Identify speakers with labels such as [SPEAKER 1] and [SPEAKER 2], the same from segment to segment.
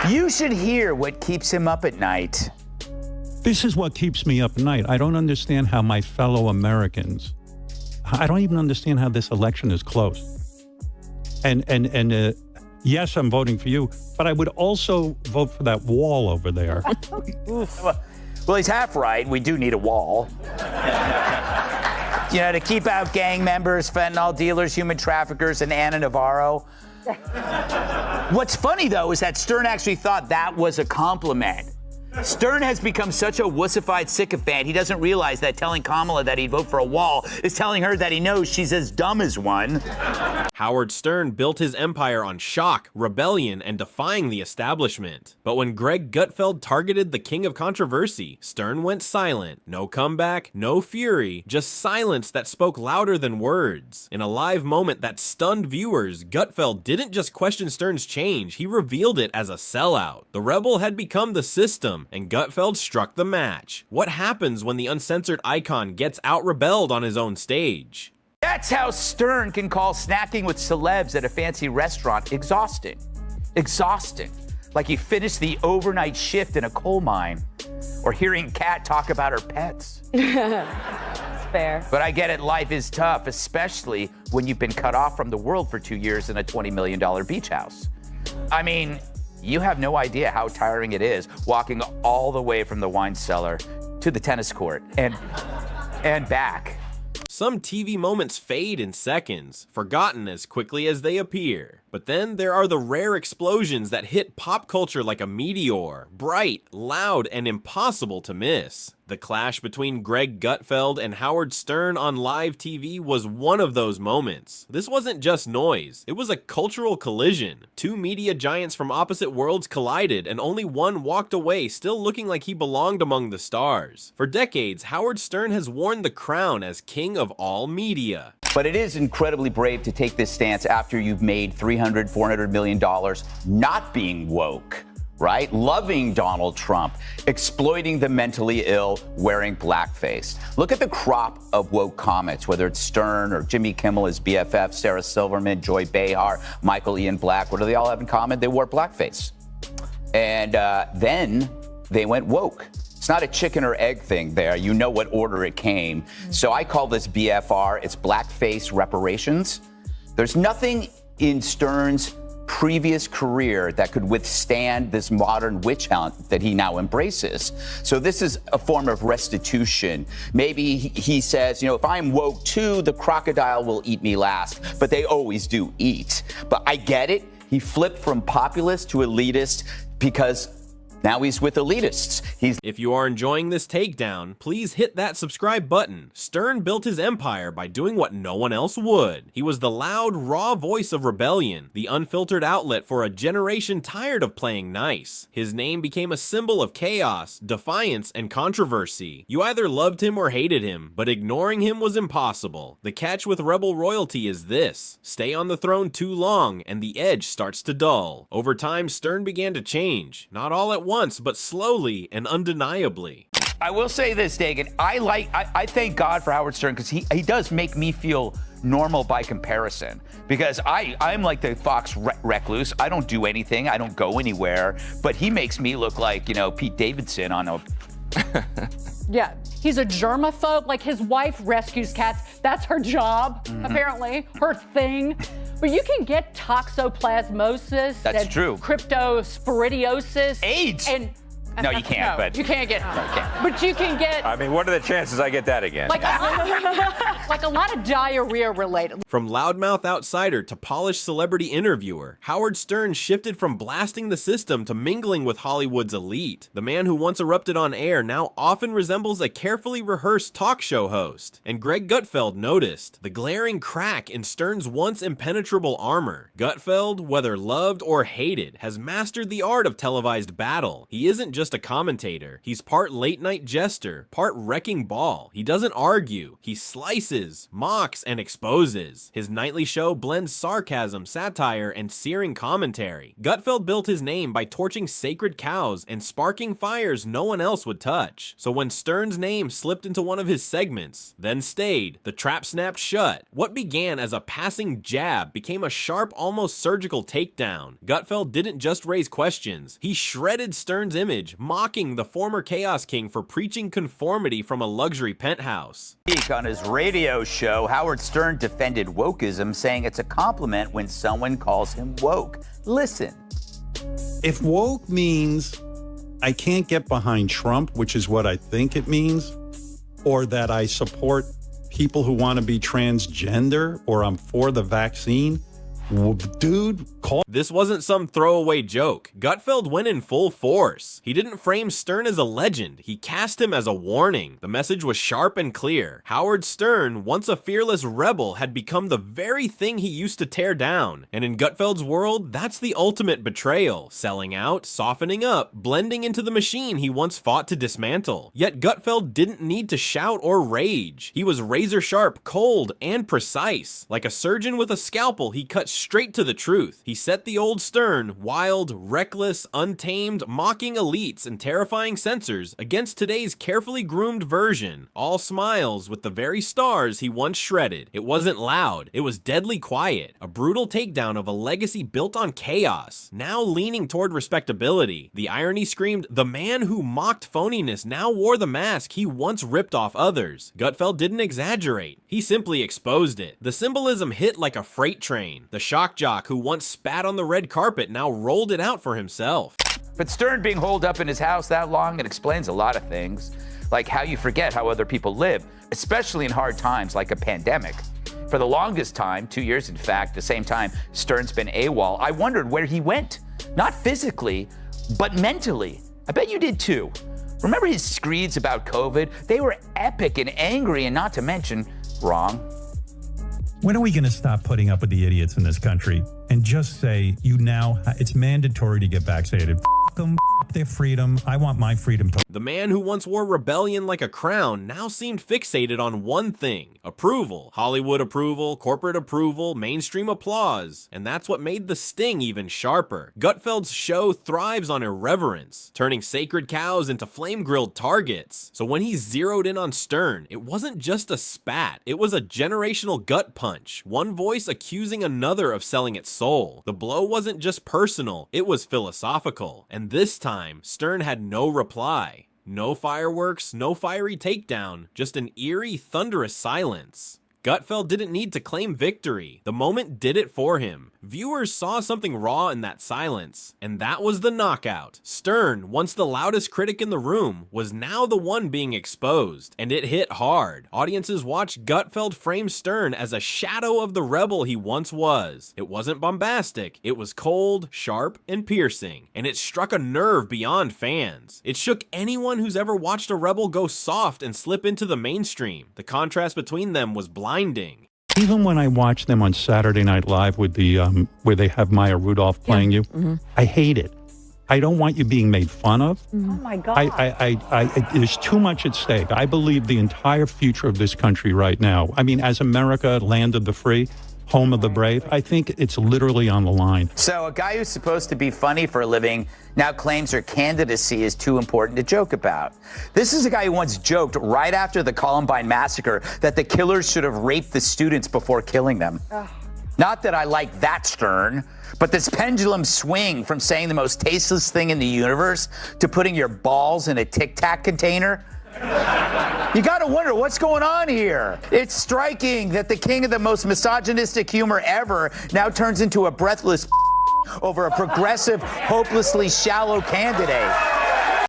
[SPEAKER 1] You should hear what keeps him up at night.
[SPEAKER 2] This is what keeps me up at night. I don't understand how my fellow Americans, I don't even understand how this election is close. And yes, I'm voting for you, but I would also vote for that wall over there.
[SPEAKER 1] Well, he's half right. We do need a wall. You know, to keep out gang members, fentanyl dealers, human traffickers, and Anna Navarro. What's funny, though, is that Stern actually thought that was a compliment. Stern has become such a wussified sycophant, he doesn't realize that telling Kamala that he'd vote for a wall is telling her that he knows she's as dumb as one.
[SPEAKER 3] Howard Stern built his empire on shock, rebellion, and defying the establishment. But when Greg Gutfeld targeted the king of controversy, Stern went silent. No comeback, no fury, just silence that spoke louder than words. In a live moment that stunned viewers, Gutfeld didn't just question Stern's change, he revealed it as a sellout. The rebel had become the system, and Gutfeld struck the match. What happens when the uncensored icon gets out-rebelled on his own stage?
[SPEAKER 1] That's how Stern can call snacking with celebs at a fancy restaurant exhausting. Exhausting. Like he finished the overnight shift in a coal mine. Or hearing Kat talk about her pets.
[SPEAKER 4] Fair.
[SPEAKER 1] But I get it, life is tough, especially when you've been cut off from the world for 2 years in a $20 million beach house. I mean, you have no idea how tiring it is walking all the way from the wine cellar to the tennis court and back.
[SPEAKER 3] Some TV moments fade in seconds, forgotten as quickly as they appear. But then there are the rare explosions that hit pop culture like a meteor, bright, loud, and impossible to miss. The clash between Greg Gutfeld and Howard Stern on live TV was one of those moments. This wasn't just noise, it was a cultural collision. Two media giants from opposite worlds collided, and only one walked away still looking like he belonged among the stars. For decades, Howard Stern has worn the crown as king of all media.
[SPEAKER 1] But it is incredibly brave to take this stance after you've made $300, $400 million not being woke, right? Loving Donald Trump, exploiting the mentally ill, wearing blackface. Look at the crop of woke comments, whether it's Stern or Jimmy Kimmel, his BFF, Sarah Silverman, Joy Behar, Michael Ian Black. What do they all have in common? They wore blackface. And then they went woke. It's not a chicken or egg thing there. You know what order it came. So I call this BFR. It's blackface reparations. There's nothing in Stern's previous career that could withstand this modern witch hunt that he now embraces. So this is a form of restitution. Maybe he says, you know, if I'm woke too, the crocodile will eat me last. But they always do eat. But I get it. He flipped from populist to elitist because now he's with elitists.
[SPEAKER 3] If you are enjoying this takedown, please hit that subscribe button. Stern built his empire by doing what no one else would. He was the loud, raw voice of rebellion, the unfiltered outlet for a generation tired of playing nice. His name became a symbol of chaos, defiance, and controversy. You either loved him or hated him, but ignoring him was impossible. The catch with rebel royalty is this: stay on the throne too long, and the edge starts to dull. Over time, Stern began to change, not all at once, but slowly and undeniably.
[SPEAKER 1] I will say this, Dagan. I thank God for Howard Stern because he does make me feel normal by comparison. Because I'm like the Fox recluse. I don't do anything. I don't go anywhere. But he makes me look like, you know, Pete Davidson on a...
[SPEAKER 4] Yeah, he's a germaphobe. Like, his wife rescues cats. That's her job, apparently, her thing. But you can get toxoplasmosis.
[SPEAKER 1] That's true.
[SPEAKER 4] Cryptosporidiosis.
[SPEAKER 1] AIDS.
[SPEAKER 4] And
[SPEAKER 1] no, you can't.
[SPEAKER 4] No,
[SPEAKER 1] but
[SPEAKER 4] you can't get.
[SPEAKER 1] No, you can't.
[SPEAKER 4] But you can get.
[SPEAKER 5] I mean, what are the chances I get that again?
[SPEAKER 4] Like a lot of diarrhea related.
[SPEAKER 3] From loudmouth outsider to polished celebrity interviewer, Howard Stern shifted from blasting the system to mingling with Hollywood's elite. The man who once erupted on air now often resembles a carefully rehearsed talk show host. And Greg Gutfeld noticed the glaring crack in Stern's once impenetrable armor. Gutfeld, whether loved or hated, has mastered the art of televised battle. He isn't just just a commentator. He's part late-night jester, part wrecking ball. He doesn't argue. He slices, mocks, and exposes. His nightly show blends sarcasm, satire, and searing commentary. Gutfeld built his name by torching sacred cows and sparking fires no one else would touch. So when Stern's name slipped into one of his segments, then stayed, the trap snapped shut. What began as a passing jab became a sharp, almost surgical takedown. Gutfeld didn't just raise questions, he shredded Stern's image, mocking the former Chaos King for preaching conformity from a luxury penthouse.
[SPEAKER 1] On his radio show, Howard Stern defended wokeism, saying it's a compliment when someone calls him woke. Listen.
[SPEAKER 2] If woke means I can't get behind Trump, which is what I think it means, or that I support people who want to be transgender, or I'm for the vaccine, dude, call.
[SPEAKER 3] This wasn't some throwaway joke. Gutfeld went in full force. He didn't frame Stern as a legend. He cast him as a warning. The message was sharp and clear. Howard Stern, once a fearless rebel, had become the very thing he used to tear down. And in Gutfeld's world, that's the ultimate betrayal. Selling out, softening up, blending into the machine he once fought to dismantle. Yet Gutfeld didn't need to shout or rage. He was razor sharp, cold, and precise. Like a surgeon with a scalpel, he cut straight to the truth. He set the old Stern, wild, reckless, untamed, mocking elites and terrifying censors, against today's carefully groomed version. All smiles with the very stars he once shredded. It wasn't loud, it was deadly quiet. A brutal takedown of a legacy built on chaos, now leaning toward respectability. The irony screamed, the man who mocked phoniness now wore the mask he once ripped off others. Gutfeld didn't exaggerate, he simply exposed it. The symbolism hit like a freight train. The shock jock who once spat on the red carpet now rolled it out for himself.
[SPEAKER 1] But Stern being holed up in his house that long, it explains a lot of things, like how you forget how other people live, especially in hard times like a pandemic. For the longest time, 2 years in fact, the same time Stern's been AWOL, I wondered where he went. Not physically, but mentally. I bet you did too. Remember his screeds about COVID? They were epic and angry, and not to mention wrong.
[SPEAKER 2] When are we going to stop putting up with the idiots in this country and just say, it's mandatory to get vaccinated? F them, f their freedom. I want my freedom to.
[SPEAKER 3] The man who once wore rebellion like a crown now seemed fixated on one thing: approval. Hollywood approval, corporate approval, mainstream applause. And that's what made the sting even sharper. Gutfeld's show thrives on irreverence, turning sacred cows into flame-grilled targets. So when he zeroed in on Stern, it wasn't just a spat, it was a generational gut punch. One voice accusing another of selling its soul. The blow wasn't just personal, it was philosophical. And this time, Stern had no reply. No fireworks, no fiery takedown, just an eerie, thunderous silence. Gutfeld didn't need to claim victory. The moment did it for him. Viewers saw something raw in that silence, and that was the knockout. Stern, once the loudest critic in the room, was now the one being exposed, and it hit hard. Audiences watched Gutfeld frame Stern as a shadow of the rebel he once was. It wasn't bombastic, it was cold, sharp, and piercing, and it struck a nerve beyond fans. It shook anyone who's ever watched a rebel go soft and slip into the mainstream. The contrast between them was blinding.
[SPEAKER 2] Even when I watch them on Saturday Night Live with the where they have Maya Rudolph playing you, I hate it. I don't want you being made fun of.
[SPEAKER 4] Oh my God.
[SPEAKER 2] There's too much at stake. I believe the entire future of this country right now, I mean, as America, land of the free, home of the brave, I think it's literally on the line.
[SPEAKER 1] So a guy who's supposed to be funny for a living now claims her candidacy is too important to joke about. This is a guy who once joked right after the Columbine massacre that the killers should have raped the students before killing them. Not that I like that Stern, but this pendulum swing from saying the most tasteless thing in the universe to putting your balls in a Tic Tac container. You gotta wonder what's going on here. It's striking that the king of the most misogynistic humor ever now turns into a breathless over a progressive, hopelessly shallow candidate.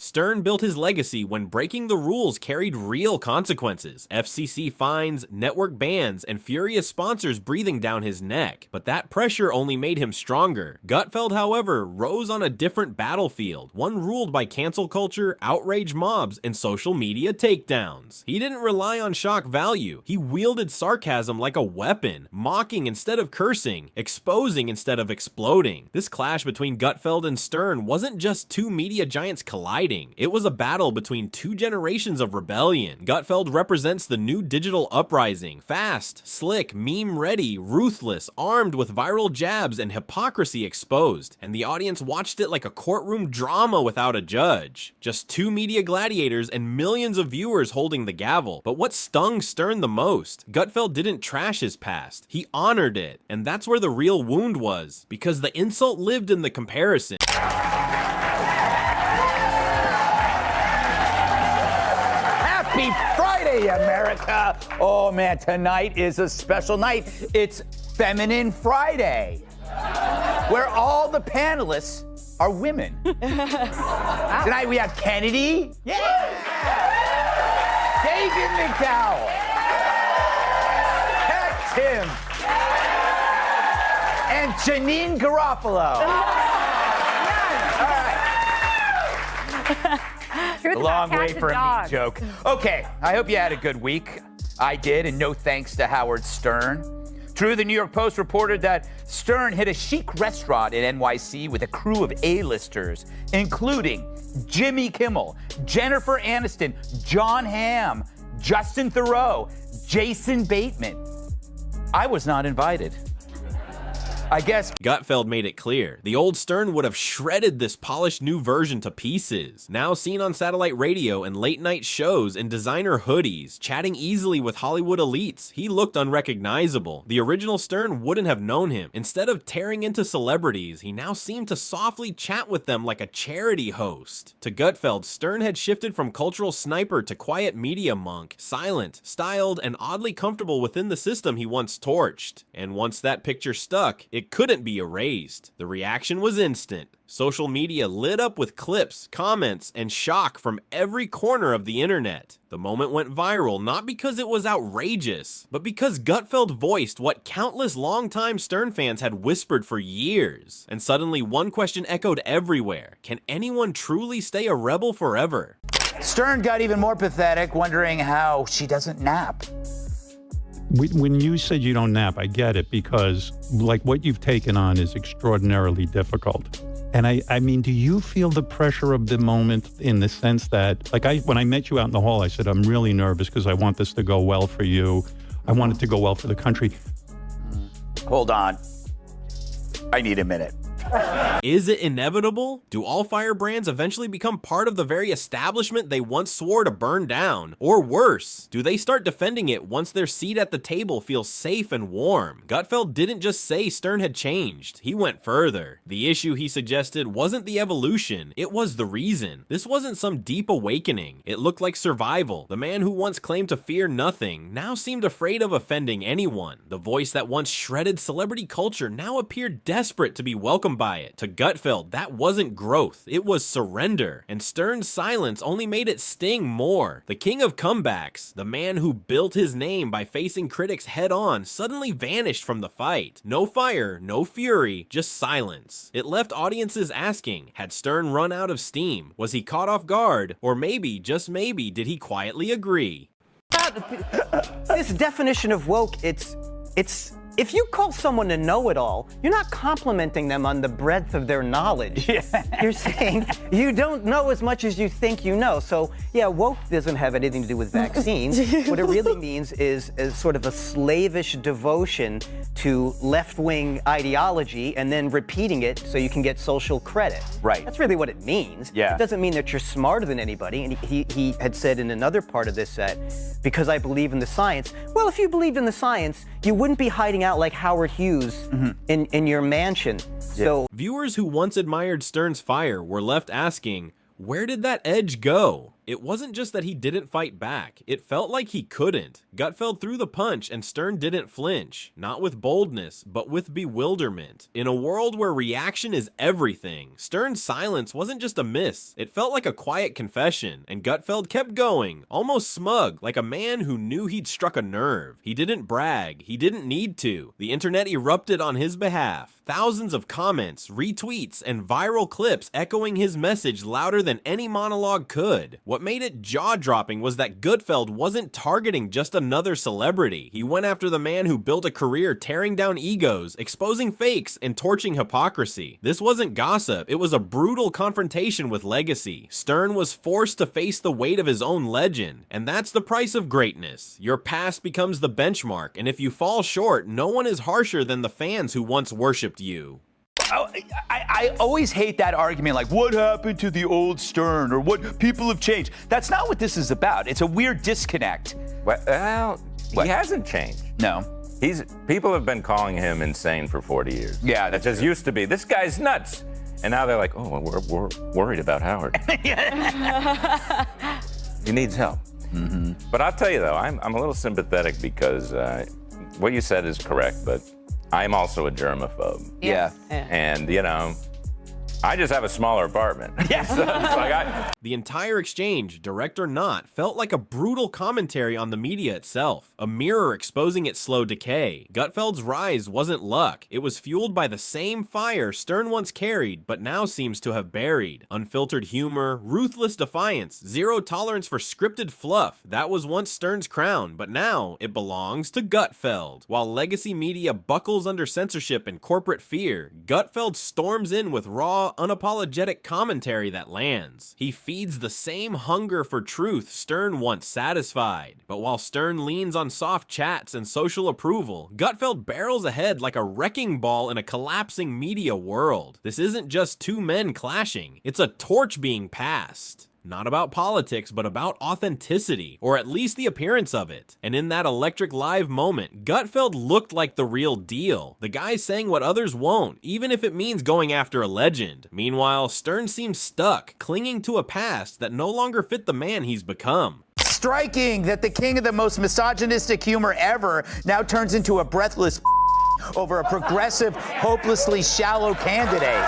[SPEAKER 3] Stern built his legacy when breaking the rules carried real consequences. FCC fines, network bans, and furious sponsors breathing down his neck. But that pressure only made him stronger. Gutfeld, however, rose on a different battlefield, one ruled by cancel culture, outrage mobs, and social media takedowns. He didn't rely on shock value. He wielded sarcasm like a weapon, mocking instead of cursing, exposing instead of exploding. This clash between Gutfeld and Stern wasn't just two media giants colliding. fighting. It was a battle between two generations of rebellion. Gutfeld represents the new digital uprising, fast, slick, meme-ready, ruthless, armed with viral jabs and hypocrisy exposed, and the audience watched it like a courtroom drama without a judge. Just two media gladiators and millions of viewers holding the gavel. But what stung Stern the most? Gutfeld didn't trash his past, he honored it, and that's where the real wound was, because the insult lived in the comparison.
[SPEAKER 1] Happy Friday, America! Oh man, tonight is a special night. It's Feminine Friday, where all the panelists are women. Tonight we have Kennedy, David McDowell, Kat Tim, and Janine Garofalo. A long way for a meat joke. Okay, I hope you had a good week. I did, and no thanks to Howard Stern. True, the New York Post reported that Stern hit a chic restaurant in NYC with a crew of A-listers, including Jimmy Kimmel, Jennifer Aniston, Jon Hamm, Justin Theroux, Jason Bateman. I was not invited. I guess
[SPEAKER 3] Gutfeld made it clear. The old Stern would have shredded this polished new version to pieces. Now seen on satellite radio and late night shows in designer hoodies, chatting easily with Hollywood elites, he looked unrecognizable. The original Stern wouldn't have known him. Instead of tearing into celebrities, he now seemed to softly chat with them like a charity host. To Gutfeld, Stern had shifted from cultural sniper to quiet media monk, silent, styled, and oddly comfortable within the system he once torched. And once that picture stuck, it couldn't be erased. The reaction was instant. Social media lit up with clips, comments, and shock from every corner of the internet. The moment went viral not because it was outrageous, but because Gutfeld voiced what countless longtime Stern fans had whispered for years. And suddenly one question echoed everywhere. Can anyone truly stay a rebel forever?
[SPEAKER 1] Stern got even more pathetic, wondering how she doesn't nap.
[SPEAKER 2] When you said you don't nap, I get it, because like what you've taken on is extraordinarily difficult. And I mean, do you feel the pressure of the moment in the sense that, like when I met you out in the hall, I said, I'm really nervous because I want this to go well for you. I want it to go well for the country.
[SPEAKER 1] Hold on. I need a minute.
[SPEAKER 3] Is it inevitable? Do all firebrands eventually become part of the very establishment they once swore to burn down? Or worse, do they start defending it once their seat at the table feels safe and warm? Gutfeld didn't just say Stern had changed, he went further. The issue, he suggested, wasn't the evolution, it was the reason. This wasn't some deep awakening. It looked like survival. The man who once claimed to fear nothing now seemed afraid of offending anyone. The voice that once shredded celebrity culture now appeared desperate to be welcomed by it. To Gutfeld, that wasn't growth, it was surrender, and Stern's silence only made it sting more. The king of comebacks, the man who built his name by facing critics head-on, suddenly vanished from the fight. No fire, no fury, just silence. It left audiences asking, had Stern run out of steam? Was he caught off guard? Or maybe, just maybe, did he quietly agree?
[SPEAKER 6] This definition of woke, it's if you call someone a know-it-all, you're not complimenting them on the breadth of their knowledge. Yeah. You're saying you don't know as much as you think you know. So yeah, woke doesn't have anything to do with vaccines. What it really means is sort of a slavish devotion to left-wing ideology and then repeating it so you can get social credit.
[SPEAKER 1] Right.
[SPEAKER 6] That's really what it means.
[SPEAKER 1] Yeah.
[SPEAKER 6] It doesn't mean that you're smarter than anybody. And he had said in another part of this that, because I believe in the science, well, if you believed in the science, you wouldn't be hiding out like Howard Hughes in your mansion. So
[SPEAKER 3] viewers who once admired Stern's fire were left asking, where did that edge go? It wasn't just that he didn't fight back, it felt like he couldn't. Gutfeld threw the punch and Stern didn't flinch, not with boldness, but with bewilderment. In a world where reaction is everything, Stern's silence wasn't just a miss, it felt like a quiet confession, and Gutfeld kept going, almost smug, like a man who knew he'd struck a nerve. He didn't brag, he didn't need to. The internet erupted on his behalf. Thousands of comments, retweets, and viral clips echoing his message louder than any monologue could. What What made it jaw-dropping was that Gutfeld wasn't targeting just another celebrity. He went after the man who built a career tearing down egos, exposing fakes, and torching hypocrisy. This wasn't gossip, it was a brutal confrontation with legacy. Stern was forced to face the weight of his own legend, and that's the price of greatness. Your past becomes the benchmark, and if you fall short, no one is harsher than the fans who once worshipped you.
[SPEAKER 1] I always hate that argument, like, what happened to the old Stern, or what people have changed. That's not what this is about. It's a weird disconnect.
[SPEAKER 5] Well,
[SPEAKER 1] What?
[SPEAKER 5] he hasn't changed.
[SPEAKER 1] No.
[SPEAKER 5] People have been calling him insane for 40 years.
[SPEAKER 1] Yeah,
[SPEAKER 5] that just used to be, this guy's nuts. And now they're like, oh, we're worried about Howard. He needs help.
[SPEAKER 1] Mm-hmm.
[SPEAKER 5] But I'll tell you, though, I'm a little sympathetic because what you said is correct, but I'm also a germaphobe.
[SPEAKER 1] Yeah.
[SPEAKER 5] And, you know, I just have a smaller apartment.
[SPEAKER 1] Yes.
[SPEAKER 5] So it's like
[SPEAKER 3] The entire exchange, direct or not, felt like a brutal commentary on the media itself, a mirror exposing its slow decay. Gutfeld's rise wasn't luck, it was fueled by the same fire Stern once carried, but now seems to have buried. Unfiltered humor, ruthless defiance, zero tolerance for scripted fluff, that was once Stern's crown, but now it belongs to Gutfeld. While legacy media buckles under censorship and corporate fear, Gutfeld storms in with raw, unapologetic commentary that lands. He feeds the same hunger for truth Stern once satisfied. But while Stern leans on soft chats and social approval, Gutfeld barrels ahead like a wrecking ball in a collapsing media world. This isn't just two men clashing, it's a torch being passed. Not about politics, but about authenticity, or at least the appearance of it. And in that electric live moment, Gutfeld looked like the real deal. The guy saying what others won't, even if it means going after a legend. Meanwhile, Stern seems stuck, clinging to a past that no longer fit the man he's become.
[SPEAKER 1] Striking that the king of the most misogynistic humor ever now turns into a breathless over a progressive, hopelessly shallow candidate.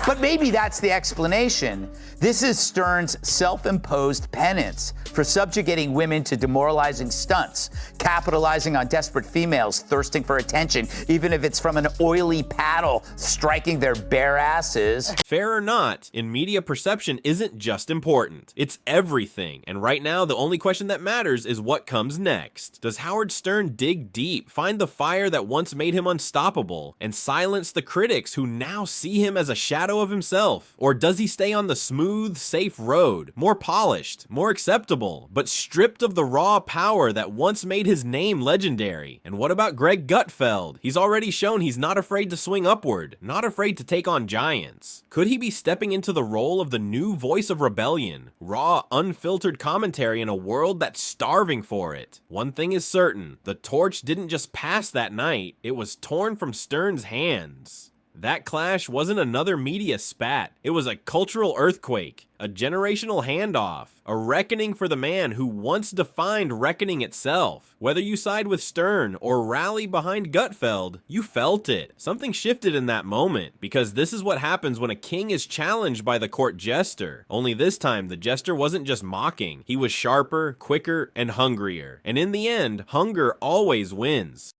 [SPEAKER 1] But maybe that's the explanation. This is Stern's self-imposed penance for subjugating women to demoralizing stunts, capitalizing on desperate females thirsting for attention, even if it's from an oily paddle striking their bare asses.
[SPEAKER 3] Fair or not, in media perception isn't just important, it's everything. And right now, the only question that matters is what comes next. Does Howard Stern dig deep, find the fire that once made him unstoppable, and silence the critics who now see him as a shadow of himself? Or does he stay on the smooth, safe road, more polished, more acceptable, but stripped of the raw power that once made his name legendary? And what about Greg Gutfeld? He's already shown he's not afraid to swing upward, not afraid to take on giants. Could he be stepping into the role of the new voice of rebellion? Raw, unfiltered commentary in a world that's starving for it. One thing is certain, the torch didn't just pass that night, it was torn from Stern's hands. That clash wasn't another media spat, it was a cultural earthquake, a generational handoff, a reckoning for the man who once defined reckoning itself. Whether you side with Stern or rally behind Gutfeld, you felt it. Something shifted in that moment, because this is what happens when a king is challenged by the court jester. Only this time, the jester wasn't just mocking, he was sharper, quicker, and hungrier. And in the end, hunger always wins.